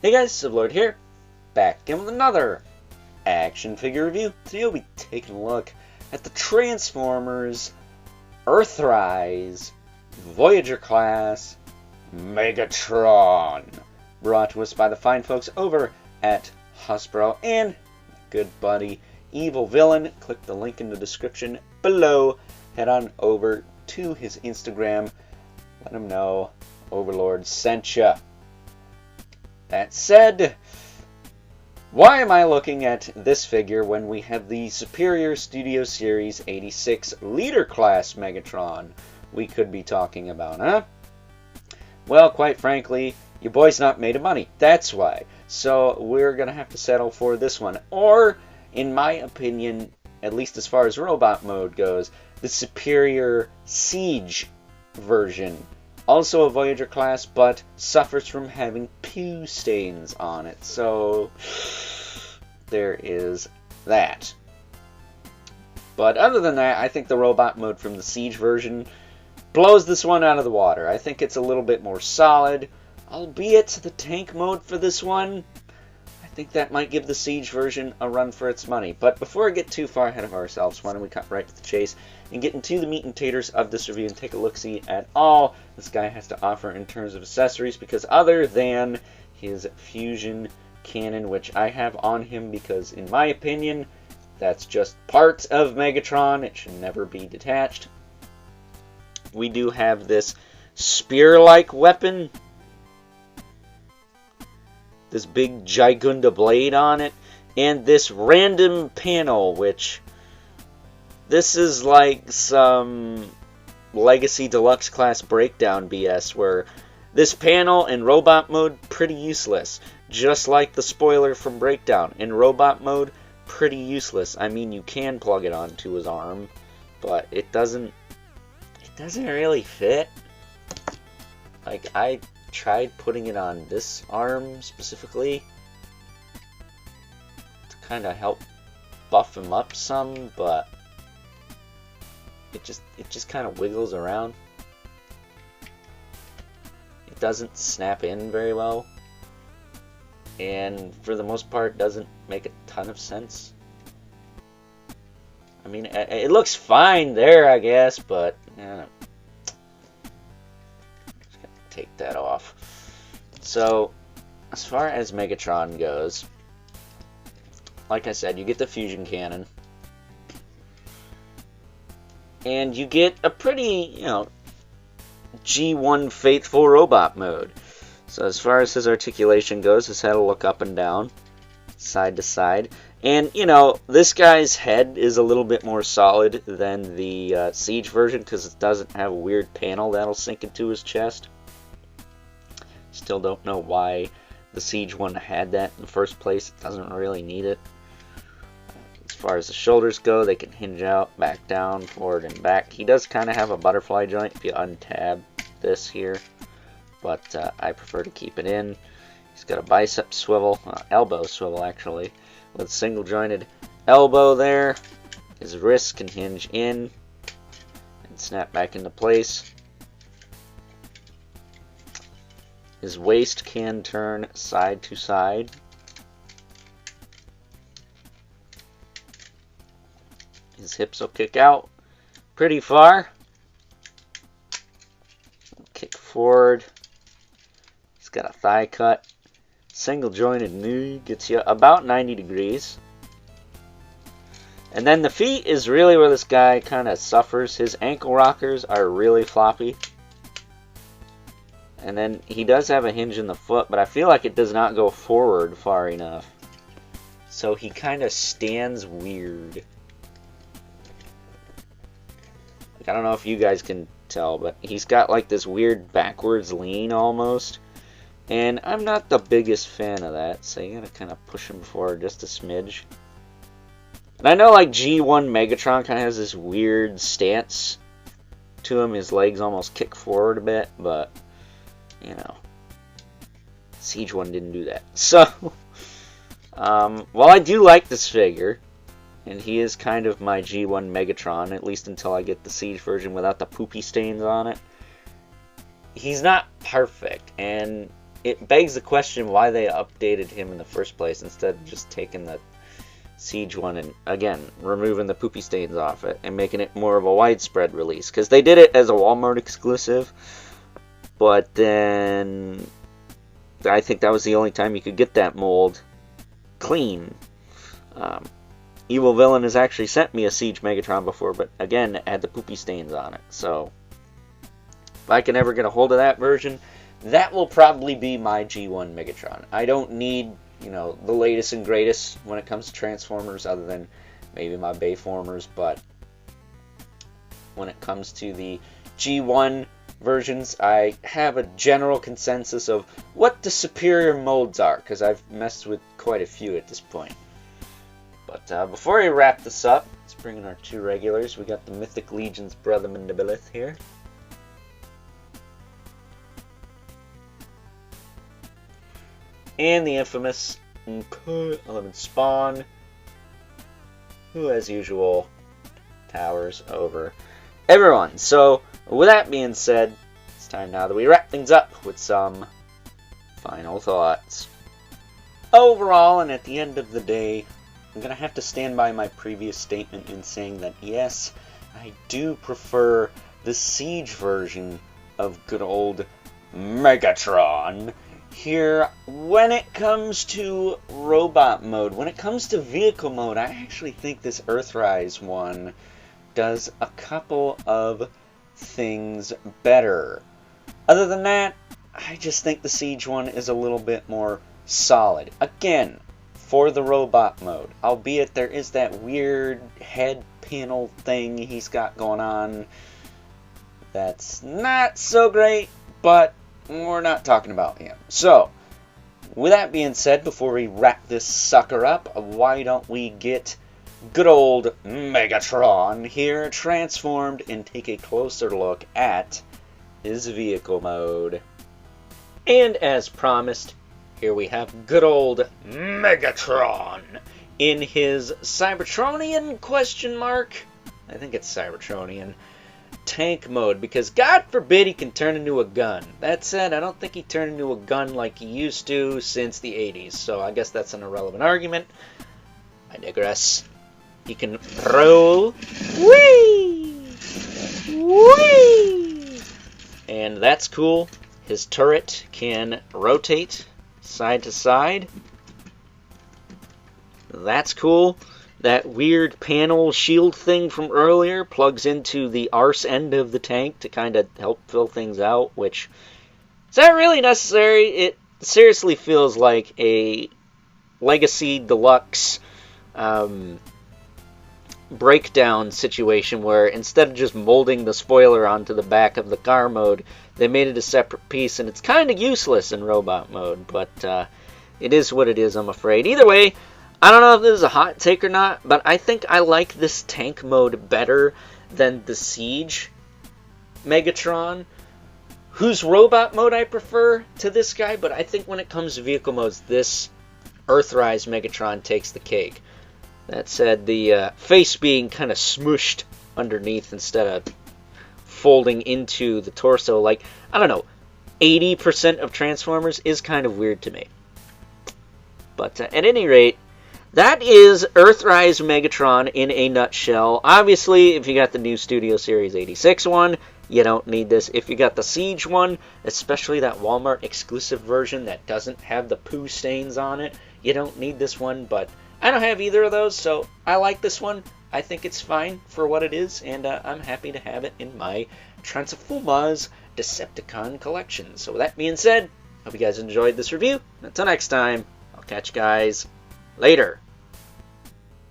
Hey guys, Sublord here, back again with another action figure review. Today we'll be taking a look at the Transformers Earthrise Voyager class Megatron, brought to us by the fine folks over at Hasbro and good buddy Evil Villain. Click the link in the description below. Head on over to his Instagram. Let him know Overlord sent ya. That said, why am I looking at this figure when we have the Superior Studio Series 86 Leader Class Megatron we could be talking about, huh? Well, quite frankly, your boy's not made of money. That's why. So we're going to have to settle for this one. Or, in my opinion, at least as far as robot mode goes, the Superior Siege version. Also a Voyager class, but suffers from having poo stains on it. So, there is that. But other than that, I think the robot mode from the Siege version blows this one out of the water. I think it's a little bit more solid, albeit the tank mode for this one, I think that might give the Siege version a run for its money. But before I get too far ahead of ourselves, why don't we cut right to the chase and get into the meat and taters of this review and take a look-see at all this guy has to offer in terms of accessories, because other than his fusion cannon, which I have on him because, in my opinion, that's just part of Megatron. It should never be detached. We do have this spear-like weapon, this big Gigunda blade on it, and this random panel, which this is like some Legacy Deluxe class breakdown BS, where this panel in robot mode, pretty useless. Just like the spoiler from Breakdown. In robot mode, pretty useless. I mean, you can plug it onto his arm, but it doesn't really fit. Like, I tried putting it on this arm specifically to kind of help buff him up some, but it just kind of wiggles around. It doesn't snap in very well, and for the most part doesn't make a ton of sense. I mean, it looks fine there, I guess, but just gotta take that off. So, as far as Megatron goes, like I said, you get the fusion cannon, and you get a pretty, G1 faithful robot mode. So as far as his articulation goes, his head will look up and down, side to side. And, this guy's head is a little bit more solid than the Siege version, because it doesn't have a weird panel that'll sink into his chest. Still don't know why the Siege one had that in the first place. It doesn't really need it. As far as the shoulders go, they can hinge out, back down, forward and back. He does kind of have a butterfly joint if you untab this here, but I prefer to keep it in. He's got a bicep swivel, elbow swivel actually, with a single jointed elbow there. His wrists can hinge in and snap back into place. His waist can turn side to side. His hips will kick out pretty far. Kick forward. He's got a thigh cut. Single jointed knee gets you about 90 degrees. And then the feet is really where this guy kind of suffers. His ankle rockers are really floppy. And then he does have a hinge in the foot, but I feel like it does not go forward far enough. So he kind of stands weird. I don't know if you guys can tell, but he's got like this weird backwards lean almost. And I'm not the biggest fan of that, so you gotta kind of push him forward just a smidge. And I know like G1 Megatron kind of has this weird stance to him. His legs almost kick forward a bit, but, Siege 1 didn't do that. So, while I do like this figure, and he is kind of my G1 Megatron, at least until I get the Siege version without the poopy stains on it, he's not perfect, and it begs the question why they updated him in the first place instead of just taking the Siege one and, again, removing the poopy stains off it and making it more of a widespread release. Because they did it as a Walmart exclusive, but then I think that was the only time you could get that mold clean. Evil Villain has actually sent me a Siege Megatron before, but again, it had the poopy stains on it. So if I can ever get a hold of that version, that will probably be my G1 Megatron. I don't need, you know, the latest and greatest when it comes to Transformers, other than maybe my Bayformers, but when it comes to the G1 versions, I have a general consensus of what the superior molds are, because I've messed with quite a few at this point. But before I wrap this up, let's bring in our two regulars. We got the Mythic Legion's Brother Mandibilith here. And the infamous 11 Spawn, who as usual towers over everyone. So with that being said, it's time now that we wrap things up with some final thoughts. Overall, and at the end of the day, I'm going to have to stand by my previous statement in saying that yes, I do prefer the Siege version of good old Megatron. Here, when it comes to robot mode, when it comes to vehicle mode, I actually think this Earthrise one does a couple of things better. Other than that, I just think the Siege one is a little bit more solid. Again, for the robot mode, albeit there is that weird head panel thing he's got going on that's not so great, but we're not talking about him. So, with that being said, before we wrap this sucker up, why don't we get good old Megatron here transformed and take a closer look at his vehicle mode. And as promised, here we have good old Megatron in his Cybertronian question mark. I think it's Cybertronian tank mode, because God forbid he can turn into a gun. That said, I don't think he turned into a gun like he used to since the 80s, so I guess that's an irrelevant argument. I digress. He can roll. Whee! Whee! And that's cool. His turret can rotate side to side. That's cool. That weird panel shield thing from earlier plugs into the arse end of the tank to kind of help fill things out, which is not really necessary. It seriously feels like a Legacy Deluxe breakdown situation where instead of just molding the spoiler onto the back of the car mode, they made it a separate piece, and it's kind of useless in robot mode, but it is what it is, I'm afraid. Either way, I don't know if this is a hot take or not, but I think I like this tank mode better than the Siege Megatron, whose robot mode I prefer to this guy, but I think when it comes to vehicle modes, this Earthrise Megatron takes the cake. That said, the face being kind of smooshed underneath instead of folding into the torso, like, I don't know, 80% of Transformers is kind of weird to me. But at any rate, that is Earthrise Megatron in a nutshell. Obviously, if you got the new Studio Series 86 one, you don't need this. If you got the Siege one, especially that Walmart exclusive version that doesn't have the poo stains on it, you don't need this one. But I don't have either of those, so I like this one. I think it's fine for what it is, and I'm happy to have it in my Transformers Decepticon collection. So with that being said, hope you guys enjoyed this review. Until next time, I'll catch you guys later.